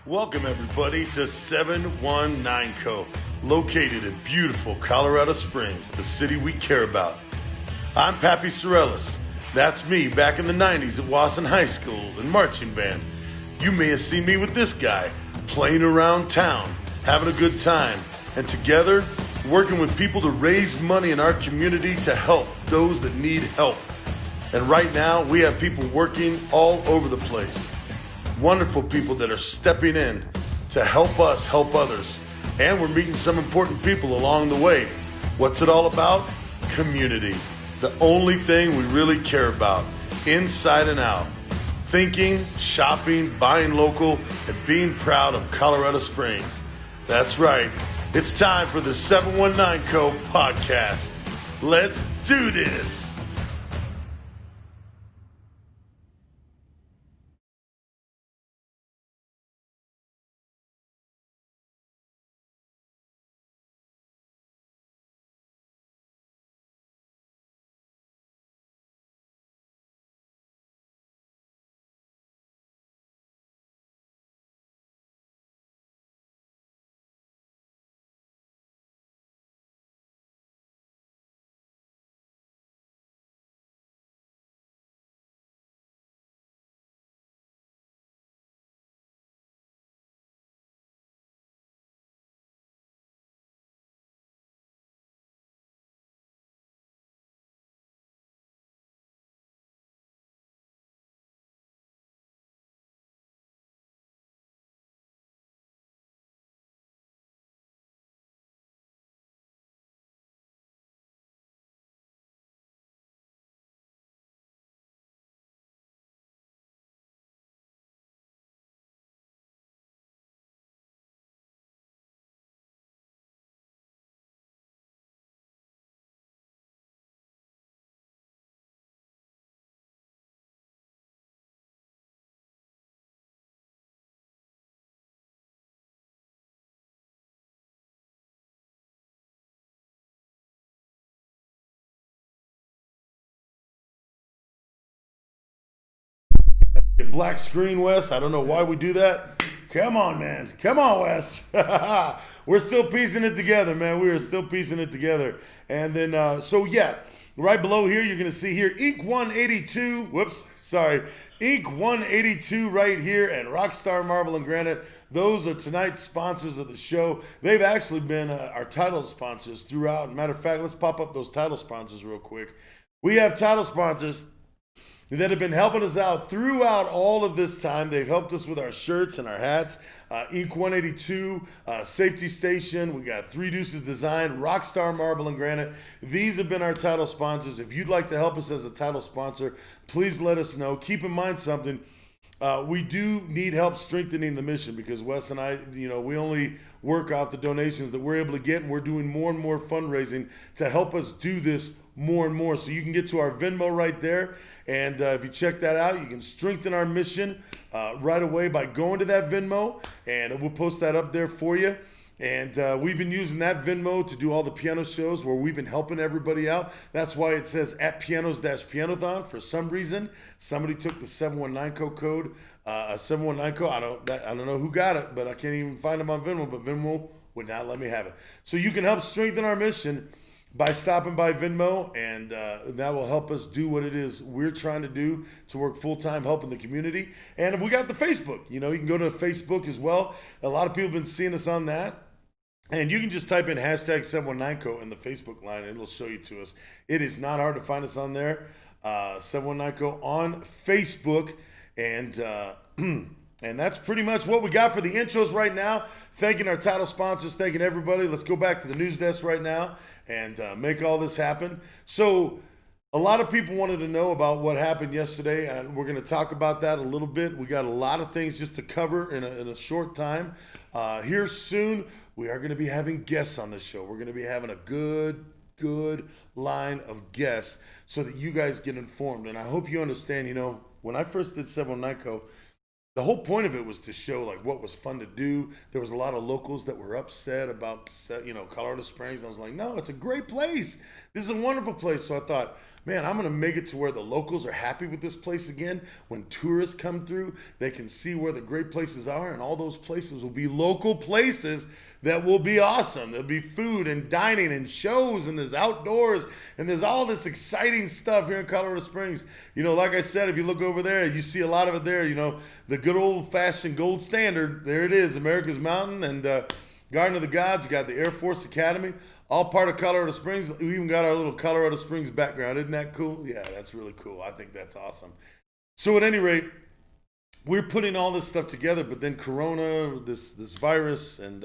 Welcome everybody to 719 Co., located in beautiful Colorado Springs, the city we care about. I'm Pappy Sorellis. That's me back in the 90s at Wasson High School in marching band. You may have seen me with this guy, playing around town, having a good time, and together, working with people to raise money in our community to help those that need help. And right now, we have people working all over the place. Wonderful people that are stepping in to help us help others. And we're meeting some important people along the way. What's it all about? Community. The only thing we really care about, inside and out. Thinking, shopping, buying local, and being proud of Colorado Springs. That's right. It's time for the 719 Co. podcast. Let's do this. Black screen, Wes. I don't know why we do that. Come on, man. Come on, Wes. We're still piecing it together, man. We are still piecing it together. And then, right below here, you're going to see here, Ink 182. Ink 182 right here and Rockstar Marble and Granite. Those are tonight's sponsors of the show. They've actually been our title sponsors throughout. Matter of fact, let's pop up those title sponsors real quick. We have title sponsors that have been helping us out throughout all of this time. They've helped us with our shirts and our hats. Ink 182, Safety Station, we got Three Deuces Design, Rockstar Marble and Granite. These have been our title sponsors. If you'd like to help us as a title sponsor, please let us know. Keep in mind something. We do need help strengthening the mission because Wes and I, we only work off the donations that we're able to get, and we're doing more and more fundraising to help us do this more and more. So you can get to our Venmo right there, and if you check that out, you can strengthen our mission right away by going to that Venmo, and we'll post that up there for you. And we've been using that Venmo to do all the piano shows where we've been helping everybody out. That's why it says at pianos-pianothon. For some reason, somebody took the 719 Co code, 719 Co. I don't know who got it, but I can't even find them on Venmo. But Venmo would not let me have it. So you can help strengthen our mission by stopping by Venmo, and that will help us do what it is we're trying to do to work full-time helping the community. And we got the Facebook. You can go to Facebook as well. A lot of people have been seeing us on that. And you can just type in hashtag 719Co in the Facebook line, and it'll show you to us. It is not hard to find us on there, 719Co on Facebook. And that's pretty much what we got for the intros right now. Thanking our title sponsors, thanking everybody. Let's go back to the news desk right now and make all this happen. So a lot of people wanted to know about what happened yesterday, and we're going to talk about that a little bit. We got a lot of things just to cover in a short time. Here soon, we are going to be having guests on the show. We're going to be having a good line of guests so that you guys get informed. And I hope you understand, when I first did 719Co, the whole point of it was to show like what was fun to do. There was a lot of locals that were upset about, Colorado Springs. I was like, no, it's a great place. This is a wonderful place. So I thought, man, I'm going to make it to where the locals are happy with this place again. When tourists come through, they can see where the great places are, and all those places will be local places that will be awesome. There'll be food and dining and shows, and there's outdoors, and there's all this exciting stuff here in Colorado Springs. Like I said, if you look over there, you see a lot of it there. The good old-fashioned gold standard. There it is, America's Mountain and Garden of the Gods. You got the Air Force Academy, all part of Colorado Springs. We even got our little Colorado Springs background. Isn't that cool? Yeah, that's really cool. I think that's awesome. So at any rate, we're putting all this stuff together, but then Corona, this virus, and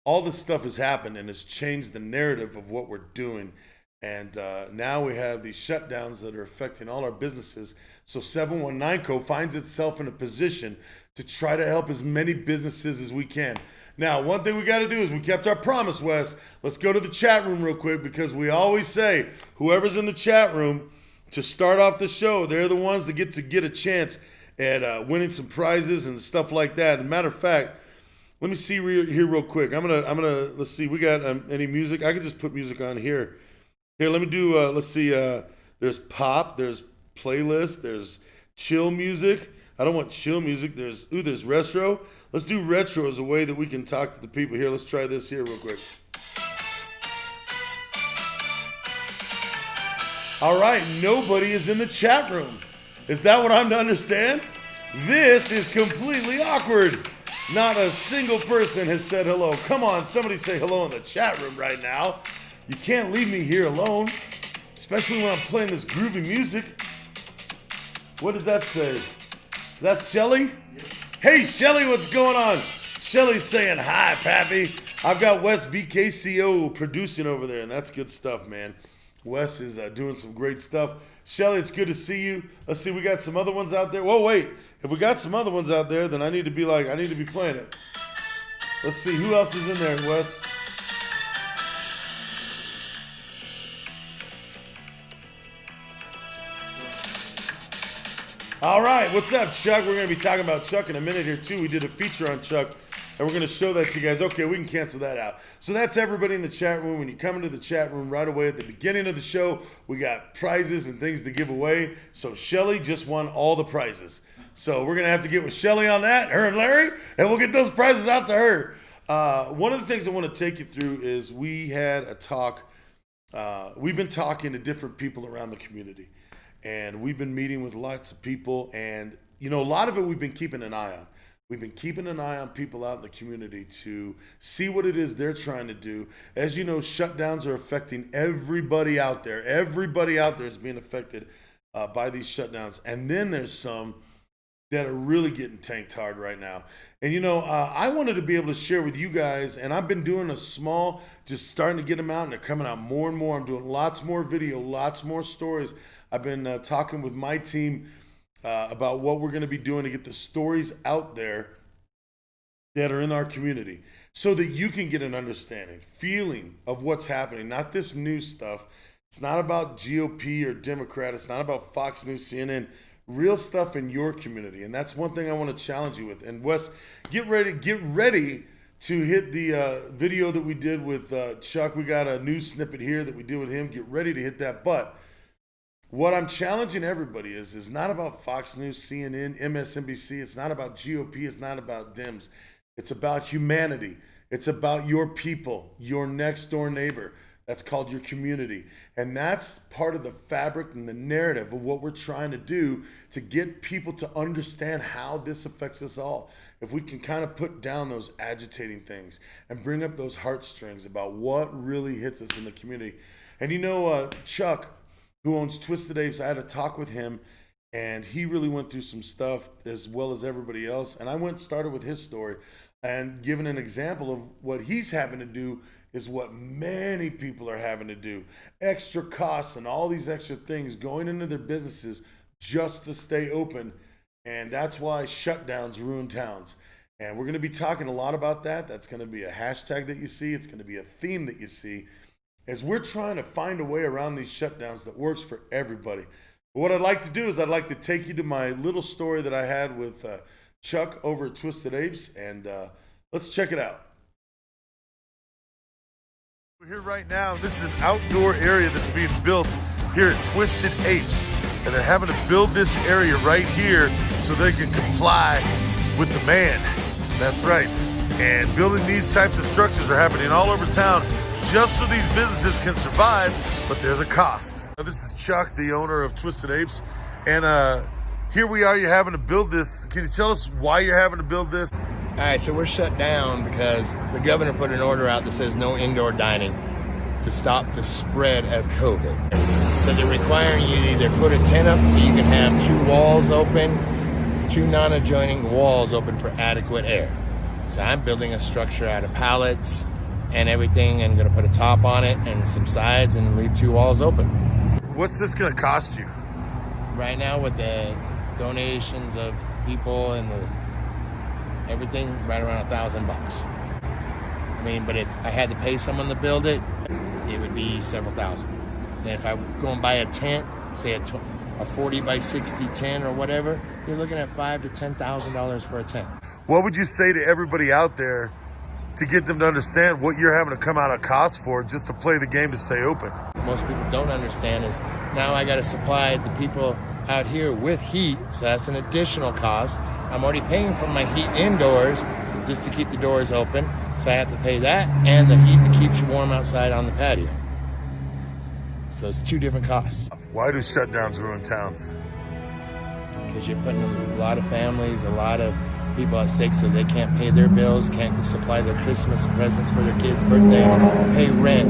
all this stuff has happened, and it's changed the narrative of what we're doing. And now we have these shutdowns that are affecting all our businesses. So 719 Co. finds itself in a position to try to help as many businesses as we can. Now, one thing we got to do is we kept our promise, Wes. Let's go to the chat room real quick, because we always say whoever's in the chat room to start off the show, they're the ones that get a chance at winning some prizes and stuff like that. As a matter of fact, let me see here real quick. I'm gonna let's see. We got any music? I can just put music on here. Here, let me do. Let's see. There's pop. There's playlist. There's chill music. I don't want chill music. There's retro. Let's do retro as a way that we can talk to the people here. Let's try this here real quick. All right, nobody is in the chat room. Is that what I'm to understand? This is completely awkward. Not a single person has said hello. Come on, somebody say hello in the chat room right now. You can't leave me here alone, especially when I'm playing this groovy music. What does that say? Is that Shelly? Yes. Hey, Shelly, what's going on? Shelly's saying hi, Pappy. I've got Wes VKCO producing over there, and that's good stuff, man. Wes is doing some great stuff. Shelly, it's good to see you. Let's see, we got some other ones out there. Whoa, wait. If we got some other ones out there, then I need to be playing it. Let's see, who else is in there, Wes? All right, what's up, Chuck? We're going to be talking about Chuck in a minute here, too. We did a feature on Chuck, and we're going to show that to you guys. Okay, we can cancel that out. So that's everybody in the chat room. When you come into the chat room right away at the beginning of the show, we got prizes and things to give away. So Shelly just won all the prizes. So we're going to have to get with Shelly on that, her and Larry, and we'll get those prizes out to her. One of the things I want to take you through is we had a talk. We've been talking to different people around the community. And we've been meeting with lots of people, and a lot of it we've been keeping an eye on. We've been keeping an eye on people out in the community to see what it is they're trying to do. As you know, shutdowns are affecting everybody out there. Everybody out there is being affected by these shutdowns. And then there's some that are really getting tanked hard right now. And I wanted to be able to share with you guys, and I've been doing just starting to get them out, and they're coming out more and more. I'm doing lots more video, lots more stories. I've been talking with my team about what we're going to be doing to get the stories out there that are in our community so that you can get an understanding, feeling of what's happening, not this new stuff. It's not about GOP or Democrat. It's not about Fox News, CNN, real stuff in your community. And that's one thing I want to challenge you with. And Wes, get ready to hit the video that we did with Chuck. We got a new snippet here that we did with him. Get ready to hit that. But what I'm challenging everybody is not about Fox News, CNN, MSNBC. It's not about GOP. It's not about Dems. It's about humanity. It's about your people, your next door neighbor. That's called your community. And that's part of the fabric and the narrative of what we're trying to do to get people to understand how this affects us all. If we can kind of put down those agitating things and bring up those heartstrings about what really hits us in the community. And Chuck, who owns Twisted Apes, I had a talk with him, and he really went through some stuff as well as everybody else. And I started with his story and given an example of what he's having to do is what many people are having to do. Extra costs and all these extra things going into their businesses just to stay open. And that's why shutdowns ruin towns. And we're going to be talking a lot about that. That's going to be a hashtag that you see. It's going to be a theme that you see as we're trying to find a way around these shutdowns that works for everybody. But what I'd like to do is I'd like to take you to my little story that I had with Chuck over at Twisted Apes, and let's check it out. We're here right now. This is an outdoor area that's being built here at Twisted Apes, and they're having to build this area right here so they can comply with the man. That's right. And building these types of structures are happening all over town just so these businesses can survive, but there's a cost. Now, this is Chuck, the owner of Twisted Apes, and here we are. You're having to build this. Can you tell us why you're having to build this? All right, so we're shut down because the governor put an order out that says no indoor dining to stop the spread of COVID. So they're requiring you to either put a tent up so you can have 2 walls open, 2 non-adjoining walls open for adequate air. So I'm building a structure out of pallets and everything, and going to put a top on it and some sides and leave 2 walls open. What's this going to cost you? Right now, with the donations of people and everything, right around $1,000. I mean, but if I had to pay someone to build it, it would be several thousand. And if I go and buy a tent, say a 40 by 60 tent or whatever, you're looking at $5,000 to $10,000 for a tent. What would you say to everybody out there to get them to understand what you're having to come out of cost for just to play the game to stay open? Most people don't understand is now I got to supply the people out here with heat, so that's an additional cost. I'm already paying for my heat indoors just to keep the doors open, so I have to pay that and the heat that keeps you warm outside on the patio. So it's 2 different costs. Why do shutdowns ruin towns? Because you're putting a lot of families, a lot of people at stake, so they can't pay their bills, can't supply their Christmas presents for their kids' birthdays, pay rent,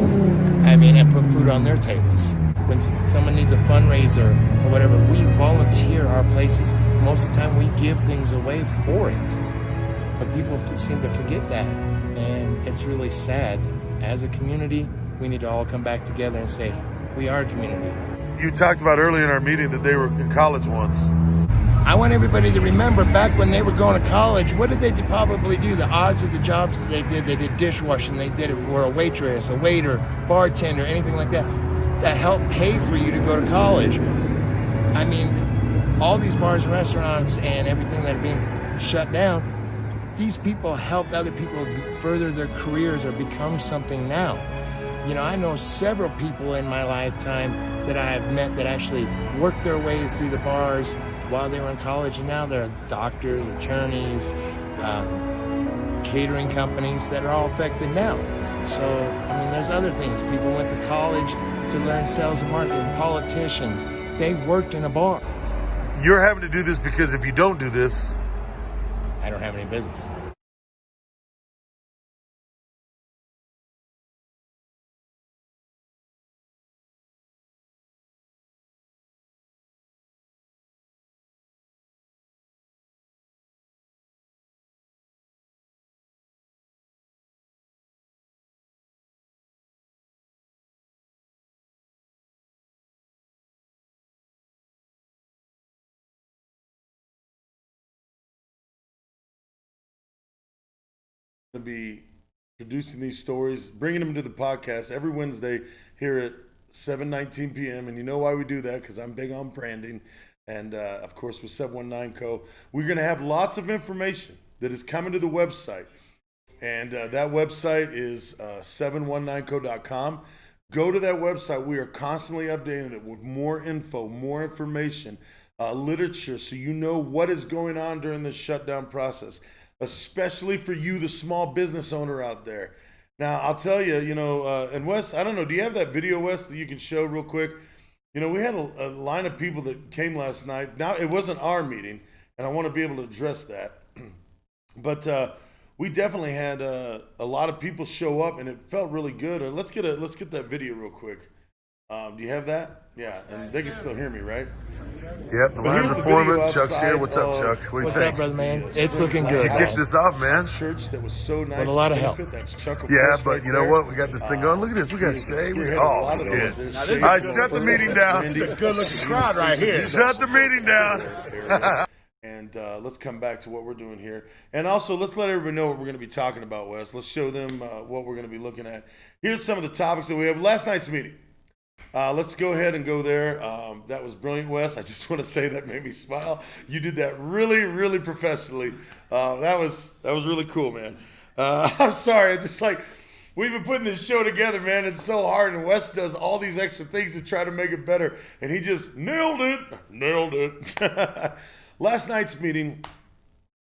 and put food on their tables. When someone needs a fundraiser or whatever, we volunteer our places. Most of the time we give things away for it. But people seem to forget that, and it's really sad. As a community, we need to all come back together and say, we are a community. You talked about earlier in our meeting that they were in college once. I want everybody to remember back when they were going to college, what did they probably do? The odds of the jobs that they did dishwashing, were a waitress, a waiter, bartender, anything like that, that helped pay for you to go to college. I mean, all these bars and restaurants and everything that are being shut down, these people helped other people further their careers or become something now. You know, I know several people in my lifetime that I have met that actually worked their way through the bars while they were in college, and now they're doctors, attorneys, catering companies that are all affected now. So, there's other things. People went to college to learn sales and marketing. Politicians, they worked in a bar. You're having to do this because if you don't do this, I don't have any business. to be producing these stories, bringing them to the podcast every Wednesday here at 7:19 p.m. And you know why we do that? Because I'm big on branding. And, of course, with 719 Co., we're going to have lots of information that is coming to the website. And that website is 719co.com. Go to that website. We are constantly updating it with more info, more information, literature, so you know what is going on during this shutdown process, especially for you, the small business owner out there. Now, I'll tell you, and Wes, I don't know, do you have that video, Wes, that you can show real quick? We had a line of people that came last night. Now, it wasn't our meeting, and I want to be able to address that. But we definitely had a lot of people show up, and it felt really good. Let's get that video real quick. Do you have that? Yeah, and they can still hear me, right? Yep, the line performance. Chuck's here. What's up, Chuck? What do you What's think? up, brother, man? It's looking good. You kicked this off, man. Church that was so nice. With a lot of help. That's Chuck. Yeah, but you know what? We got this thing going. Look at this. We got shit. Oh, shit. All right, shut the meeting down. Good-looking crowd right here. Shut the meeting down. And let's come back to what we're doing here. And also, let's let everybody know what we're going to be talking about, Wes. Let's show them what we're going to be looking at. Here's some of the topics that we have. Last night's meeting. Let's go ahead and go there. That was brilliant, Wes. I just want to say that made me smile. You did that really, really professionally. That was really cool, man. I'm sorry. Just like we've been putting this show together, man. It's so hard, and Wes does all these extra things to try to make it better, and he just nailed it. Last night's meeting,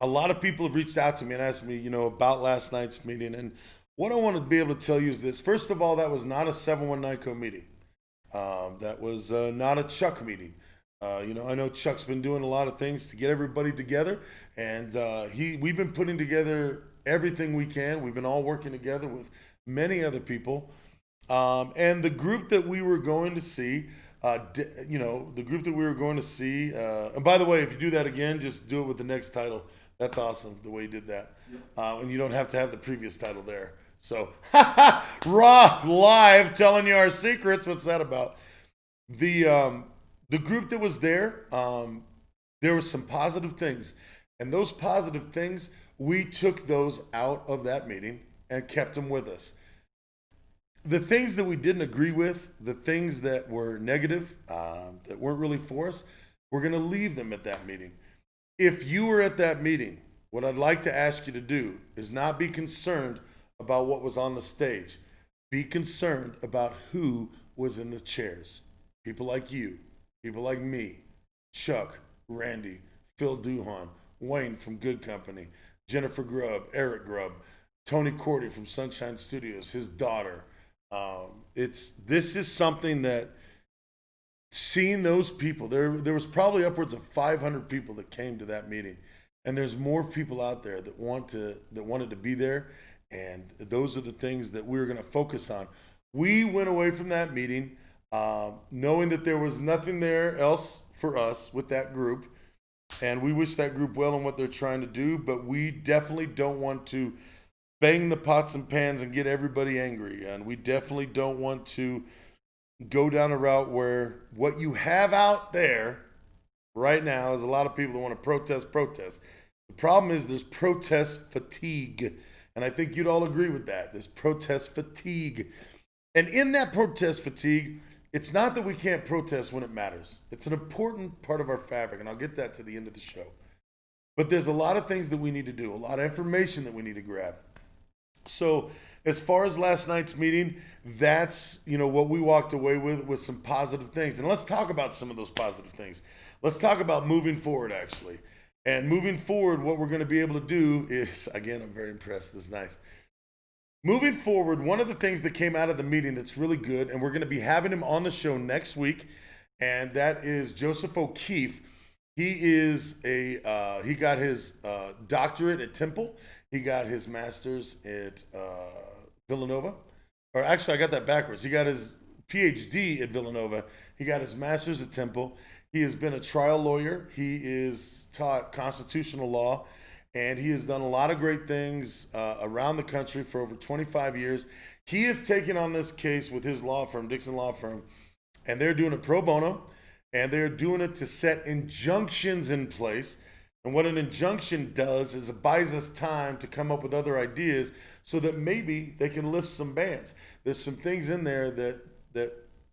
a lot of people have reached out to me and asked me, about last night's meeting. And what I want to be able to tell you is this. First of all, that was not a 719 Co meeting. That was not a Chuck meeting. I know Chuck's been doing a lot of things to get everybody together, and we've been putting together everything we can. We've been all working together with many other people. And the group that we were going to see, and by the way, if you do that again, just do it with the next title. That's awesome, the way you did that. And you don't have to have the previous title there. So, raw, live, telling you our secrets. What's that about? The group that was there, there were some positive things. And those positive things, we took those out of that meeting and kept them with us. The things that we didn't agree with, the things that were negative, that weren't really for us, we're going to leave them at that meeting. If you were at that meeting, what I'd like to ask you to do is not be concerned about what was on the stage. Be concerned about who was in the chairs. People like you, people like me, Chuck, Randy, Phil Duhon, Wayne from Good Company, Jennifer Grubb, Eric Grubb, Tony Cordy from Sunshine Studios, his daughter. This is something that, seeing those people, there was probably upwards of 500 people that came to that meeting, and there's more people out there that wanted to be there, and those are the things that we're going to focus on. We went away from that meeting knowing that there was nothing there else for us with that group, and we wish that group well in what they're trying to do, but we definitely don't want to bang the pots and pans and get everybody angry, and we definitely don't want to go down a route where what you have out there right now is a lot of people that want to protest. The problem is there's protest fatigue, and I think you'd all agree with that. There's protest fatigue. And in that protest fatigue, it's not that we can't protest when it matters. It's an important part of our fabric, and I'll get that to the end of the show. But there's a lot of things that we need to do, a lot of information that we need to grab. So as far as last night's meeting, that's what we walked away with some positive things. And let's talk about some of those positive things. Let's talk about moving forward, actually. And moving forward, what we're going to be able to do is, again, I'm very impressed. This is nice. Moving forward, one of the things that came out of the meeting that's really good, and we're going to be having him on the show next week, and that is Joseph O'Keefe. He got his doctorate at Temple. He got his master's at Villanova. Or actually, I got that backwards. He got his PhD at Villanova. He got his master's at Temple. He has been a trial lawyer. He is taught constitutional law, and he has done a lot of great things around the country for over 25 years. He is taking on this case with his law firm, Dixon Law Firm, and they're doing it pro bono, and they're doing it to set injunctions in place. And what an injunction does is it buys us time to come up with other ideas so that maybe they can lift some bans. There's some things in there that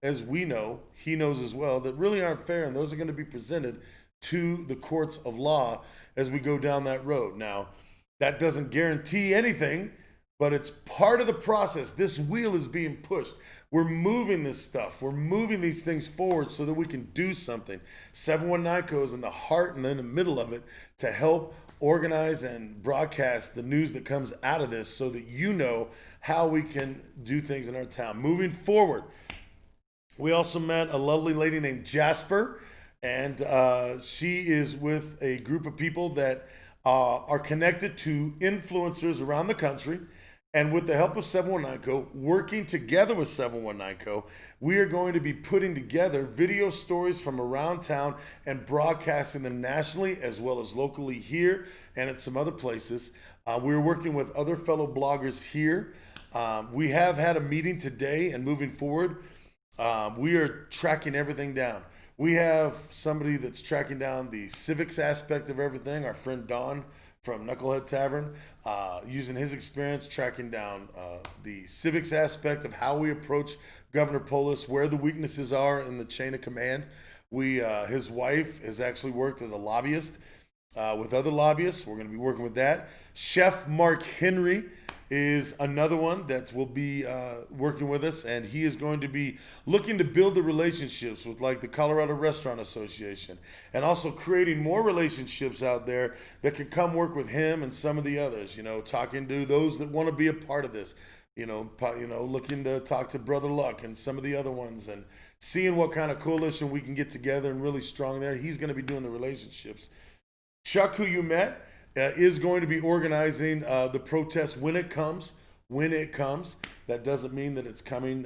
as we know, he knows as well, that really aren't fair, and those are going to be presented to the courts of law as we go down that road. Now, that doesn't guarantee anything, but it's part of the process. This wheel is being pushed. We're moving this stuff. We're moving these things forward so that we can do something. 719 Co is in the heart and in the middle of it to help organize and broadcast the news that comes out of this so that you know how we can do things in our town. Moving forward, we also met a lovely lady named Jasper, and she is with a group of people that are connected to influencers around the country. And with the help of 719 Co, working together with 719 Co, we are going to be putting together video stories from around town and broadcasting them nationally as well as locally here and at some other places. We're working with other fellow bloggers here. We have had a meeting today, and moving forward, we are tracking everything down. We have somebody that's tracking down the civics aspect of everything, our friend Don from Knucklehead Tavern, using his experience tracking down the civics aspect of how we approach Governor Polis where the weaknesses are in the chain of command. His wife has actually worked as a lobbyist with other lobbyists. We're going to be working with that. Chef Mark Henry is another one that will be working with us, and he is going to be looking to build the relationships with like the Colorado Restaurant Association, and also creating more relationships out there that can come work with him and some of the others, talking to those that want to be a part of this, looking to talk to Brother Luck and some of the other ones, and seeing what kind of coalition we can get together and really strong there. He's going to be doing the relationships. Chuck, who you met, is going to be organizing the protest when it comes. When it comes, that doesn't mean that it's coming,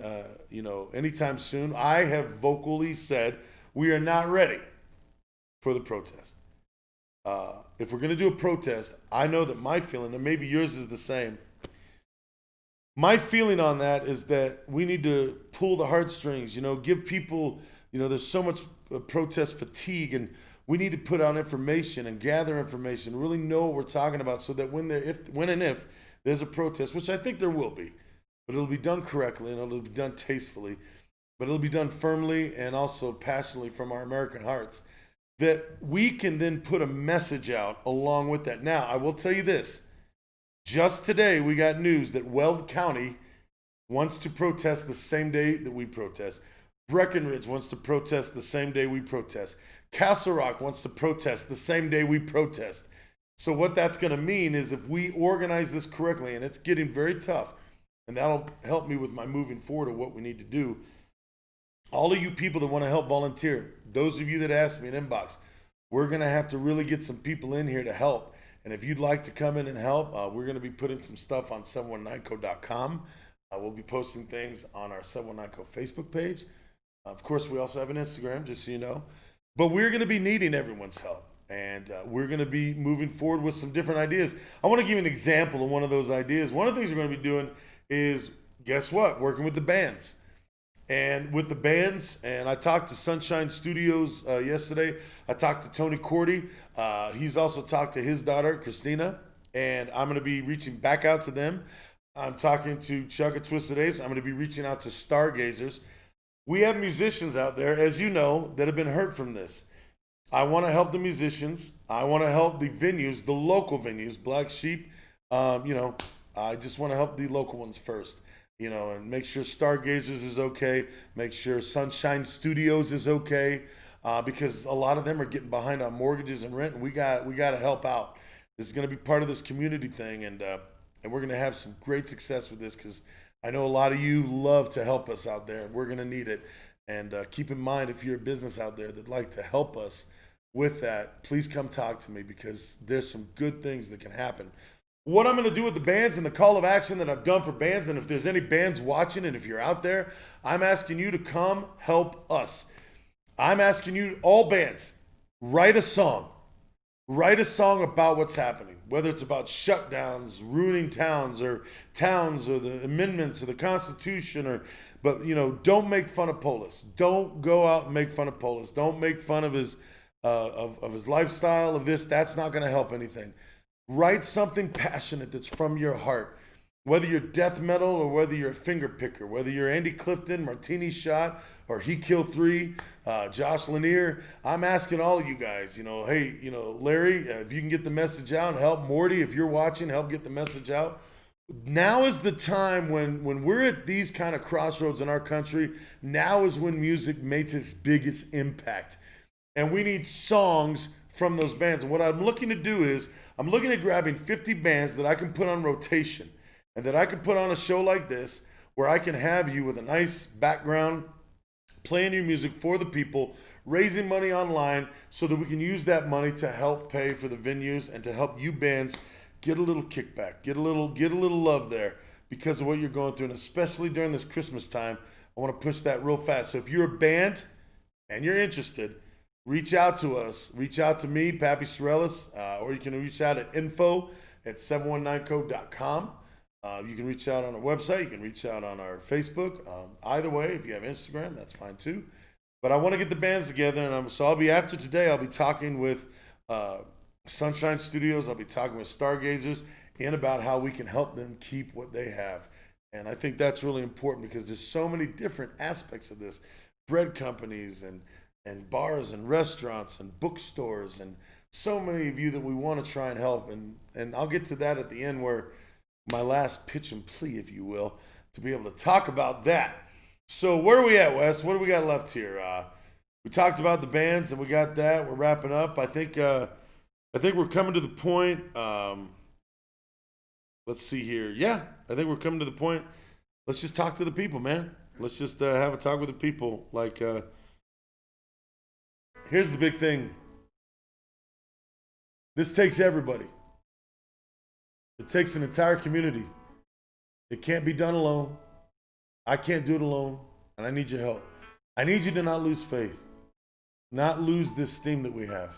anytime soon. I have vocally said we are not ready for the protest. If we're going to do a protest, I know that my feeling, and maybe yours is the same, my feeling on that is that we need to pull the heartstrings, give people, there's so much protest fatigue, and we need to put out information and gather information, really know what we're talking about, so that when and if there's a protest, which I think there will be, but it'll be done correctly and it'll be done tastefully, but it'll be done firmly and also passionately from our American hearts, that we can then put a message out along with that. Now, I will tell you this. Just today, we got news that Weld County wants to protest the same day that we protest. Breckenridge wants to protest the same day we protest. Castle Rock wants to protest the same day we protest. So what that's going to mean is if we organize this correctly, and it's getting very tough, and that'll help me with my moving forward of what we need to do. All of you people that want to help volunteer, those of you that asked me in inbox, we're going to have to really get some people in here to help. And if you'd like to come in and help, we're going to be putting some stuff on 719co.com. We'll be posting things on our 719co Facebook page. Of course, we also have an Instagram, just so you know. But we're going to be needing everyone's help. And we're going to be moving forward with some different ideas. I want to give you an example of one of those ideas. One of the things we're going to be doing is, guess what? Working with the bands. And with the bands, and I talked to Sunshine Studios yesterday. I talked to Tony Cordy. He's also talked to his daughter, Christina. And I'm going to be reaching back out to them. I'm talking to Chuck at Twisted Apes. I'm going to be reaching out to Stargazers. We have musicians out there, as you know, that have been hurt from this. I want to help the musicians. I want to help the venues, the local venues, Black Sheep. I just want to help the local ones first, and make sure Stargazers is okay. Make sure Sunshine Studios is okay, because a lot of them are getting behind on mortgages and rent, and we got to help out. This is going to be part of this community thing, and we're going to have some great success with this, because I know a lot of you love to help us out there, and we're going to need it. And keep in mind, if you're a business out there that'd like to help us with that, please come talk to me, because there's some good things that can happen. What I'm going to do with the bands and the call of action that I've done for bands, and if there's any bands watching and if you're out there, I'm asking you to come help us. I'm asking you, all bands, write a song. Write a song about what's happening, whether it's about shutdowns, ruining towns, or the amendments of the Constitution, but don't make fun of Polis. Don't go out and make fun of Polis. Don't make fun of his lifestyle, of this. That's not going to help anything. Write something passionate that's from your heart. Whether you're death metal or whether you're a finger picker, whether you're Andy Clifton, Martini Shot, or He Killed Three, Josh Lanier, I'm asking all of you guys, hey, Larry, if you can get the message out and help Morty, if you're watching, help get the message out. Now is the time when we're at these kind of crossroads in our country. Now is when music makes its biggest impact. And we need songs from those bands. And what I'm looking to do is, I'm looking at grabbing 50 bands that I can put on rotation, and that I can put on a show like this, where I can have you with a nice background, playing your music for the people, raising money online, so that we can use that money to help pay for the venues and to help you bands get a little kickback, get a little love there because of what you're going through. And especially during this Christmas time, I want to push that real fast. So if you're a band and you're interested, reach out to us. Reach out to me, Pappy Sorellis, or you can reach out at info@719co.com. You can reach out on our website. You can reach out on our Facebook. Either way, if you have Instagram, that's fine too. But I want to get the bands together, and so I'll be, after today, I'll be talking with Sunshine Studios. I'll be talking with Stargazers about how we can help them keep what they have. And I think that's really important because there's so many different aspects of this. Bread companies and bars and restaurants and bookstores and so many of you that we want to try and help. And I'll get to that at the end, where my last pitch and plea, if you will, to be able to talk about that. So where are we at, Wes? What do we got left here? We talked about the bands and we got that. We're wrapping up. I think we're coming to the point. Let's see here. Yeah, I think we're coming to the point. Let's just talk to the people, man. Let's just have a talk with the people. Like, here's the big thing. This takes everybody. It takes an entire community. It can't be done alone. I can't do it alone, and I need your help. I need you to not lose faith, not lose this steam that we have.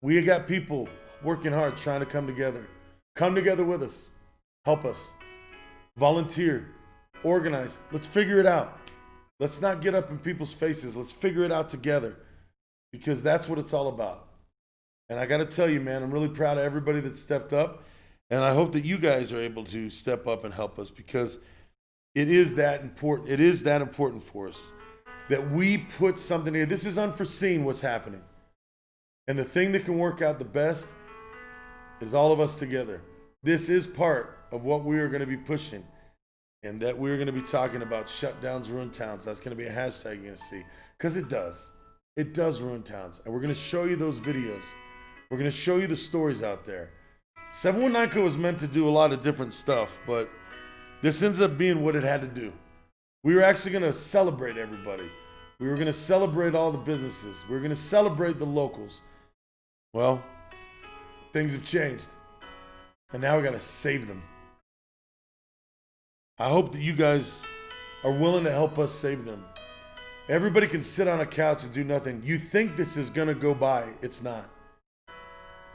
We got people working hard, trying to come together. Come together with us. Help us. Volunteer. Organize. Let's figure it out. Let's not get up in people's faces. Let's figure it out together, because that's what it's all about. And I got to tell you, man, I'm really proud of everybody that stepped up. And I hope that you guys are able to step up and help us, because it is that important. It is that important for us that we put something here. This is unforeseen what's happening. And the thing that can work out the best is all of us together. This is part of what we are going to be pushing, and that we're going to be talking about shutdowns, ruin towns. That's going to be a hashtag you're going to see, because it does. It does ruin towns. And we're going to show you those videos. We're going to show you the stories out there. 719 Co was meant to do a lot of different stuff, but this ends up being what it had to do. We were actually going to celebrate everybody. We were going to celebrate all the businesses. We were going to celebrate the locals. Well, things have changed, and now we got to save them. I hope that you guys are willing to help us save them. Everybody can sit on a couch and do nothing. You think this is going to go by. It's not.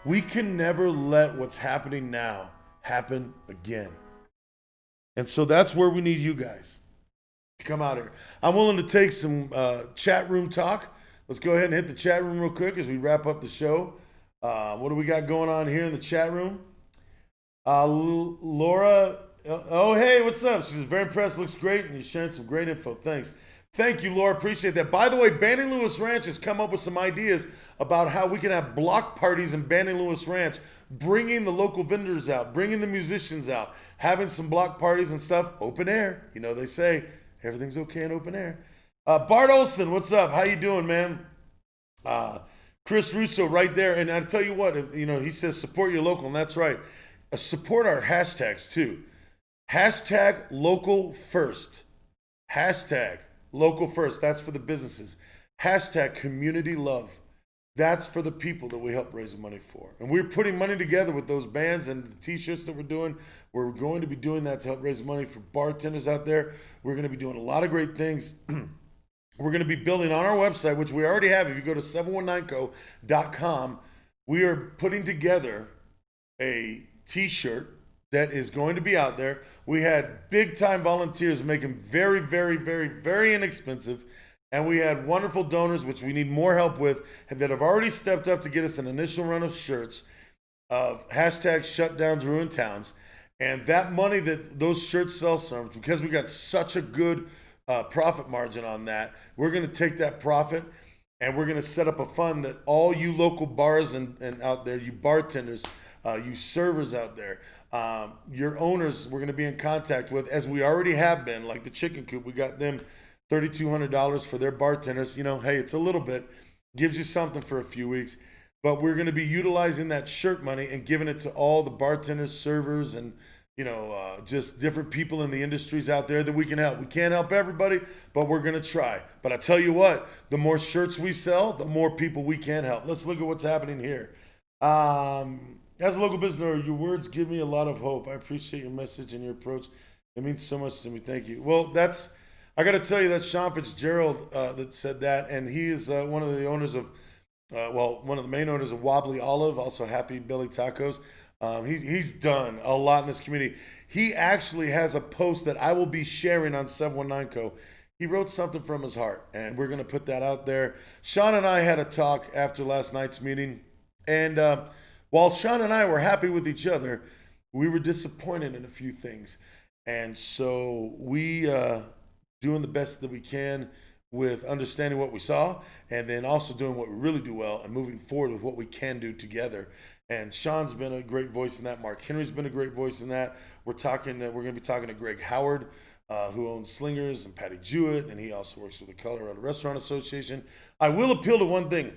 We can never let what's happening now happen again. And so that's where we need you guys to come out here. I'm willing to take some chat room talk. Let's go ahead and hit the chat room real quick as we wrap up the show. What do we got going on here in the chat room? Laura, hey, what's up? She's very impressed. Looks great, and you're sharing some great info. Thanks. Thank you, Laura. Appreciate that. By the way, Banning Lewis Ranch has come up with some ideas about how we can have block parties in Banning Lewis Ranch, bringing the local vendors out, bringing the musicians out, having some block parties and stuff, open air. You know, they say everything's okay in open air. Bart Olson, what's up? How you doing, man? Chris Russo right there. And I tell you what, he says support your local, and that's right. Support our hashtags too. Hashtag local first. Hashtag local first. That's for the businesses. Hashtag community love. That's for the people that we help raise money for. And we're putting money together with those bands and the t-shirts that we're doing. We're going to be doing that to help raise money for bartenders out there. We're going to be doing a lot of great things. We're going to be building on our website, which we already have. If you go to 719co.com, we are putting together a t-shirt that is going to be out there. We had big time volunteers make them very, very, very, very inexpensive. And we had wonderful donors, which we need more help with, that have already stepped up to get us an initial run of shirts of hashtag shutdowns, ruin towns. And that money that those shirts sell from, because we got such a good profit margin on that, we're going to take that profit and we're going to set up a fund that all you local bars and out there, you bartenders, you servers out there, your owners, we're going to be in contact with, as we already have been, like the Chicken Coop. We got them $3,200 for their bartenders. Hey, it's a little bit, gives you something for a few weeks, but we're going to be utilizing that shirt money and giving it to all the bartenders, servers, and just different people in the industries out there that we can help. We can't help everybody, but we're going to try. But I tell you what, the more shirts we sell, the more people we can help. Let's look at what's happening here. As a local business owner, your words give me a lot of hope. I appreciate your message and your approach. It means so much to me. Thank you. Well, I got to tell you, that's Sean Fitzgerald that said that, and he is one of the owners of, one of the main owners of Wobbly Olive, also Happy Billy Tacos. He's done a lot in this community. He actually has a post that I will be sharing on 719 Co. He wrote something from his heart, and we're going to put that out there. Sean and I had a talk after last night's meeting, and while Sean and I were happy with each other, we were disappointed in a few things. And so we doing the best that we can with understanding what we saw, and then also doing what we really do well and moving forward with what we can do together. And Sean's been a great voice in that. Mark Henry's been a great voice in that. We're going to be talking to Greg Howard, who owns Slingers, and Patty Jewett, and he also works with the Colorado Restaurant Association. I will appeal to one thing.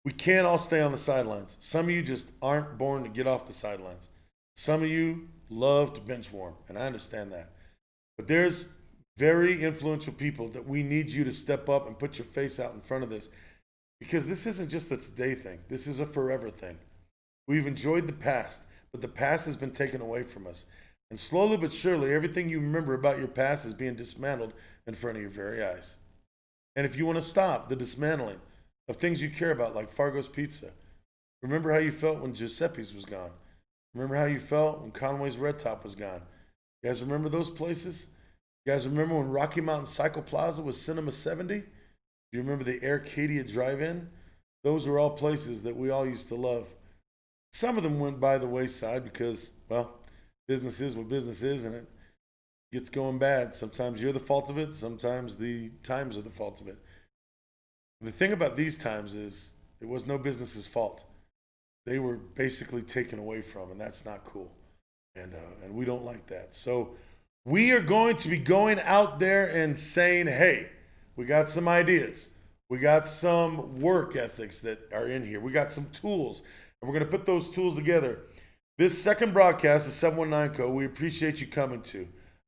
We can't all stay on the sidelines. Some of you just aren't born to get off the sidelines. Some of you love to bench warm, and I understand that. But there's very influential people that we need you to step up and put your face out in front of this, because this isn't just a today thing. This is a forever thing. We've enjoyed the past, but the past has been taken away from us. And slowly but surely, everything you remember about your past is being dismantled in front of your very eyes. And if you want to stop the dismantling of things you care about, like Fargo's Pizza, remember how you felt when Giuseppe's was gone. Remember how you felt when Conway's Red Top was gone. You guys remember those places? You guys remember when Rocky Mountain Cycle Plaza was Cinema 70? Do you remember the Arcadia Drive-In? Those were all places that we all used to love. Some of them went by the wayside because, well, business is what business is, and it gets going bad. Sometimes you're the fault of it. Sometimes the times are the fault of it. The thing about these times is it was no business's fault. They were basically taken away from, and that's not cool. And we don't like that. So we are going to be going out there and saying, hey, we got some ideas. We got some work ethics that are in here. We got some tools, and we're going to put those tools together. This second broadcast is 719 Co. We appreciate you coming to.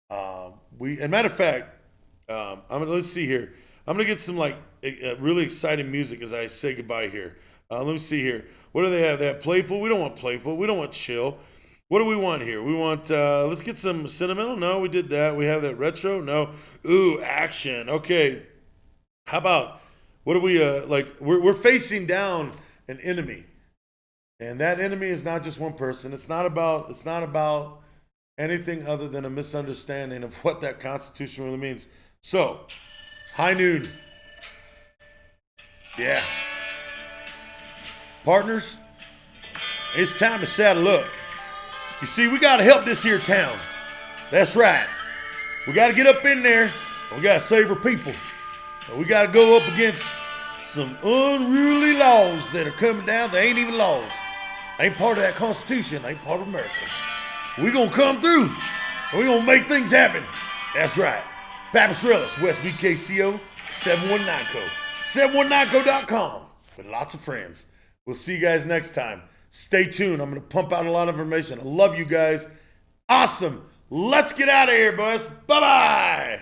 And matter of fact, let's see here. I'm going to get some really exciting music as I say goodbye here. Let me see here. What do they have? They have playful. We don't want playful. We don't want chill. What do we want here? We want, let's get some sentimental. No, we did that. We have that retro. No. Ooh, action. Okay. How about, what do we, we're facing down an enemy. And that enemy is not just one person. It's not about anything other than a misunderstanding of what that Constitution really means. So, high noon. Yeah. Partners, it's time to saddle up. You see, we got to help this here town. That's right. We got to get up in there. We got to save our people. We got to go up against some unruly laws that are coming down. They ain't even laws. They ain't part of that Constitution. They ain't part of America. We're going to come through. We're going to make things happen. That's right. Papasrelis, West BKCO, 719Co. 719Co.com with lots of friends. We'll see you guys next time. Stay tuned. I'm going to pump out a lot of information. I love you guys. Awesome. Let's get out of here, boys. Bye-bye.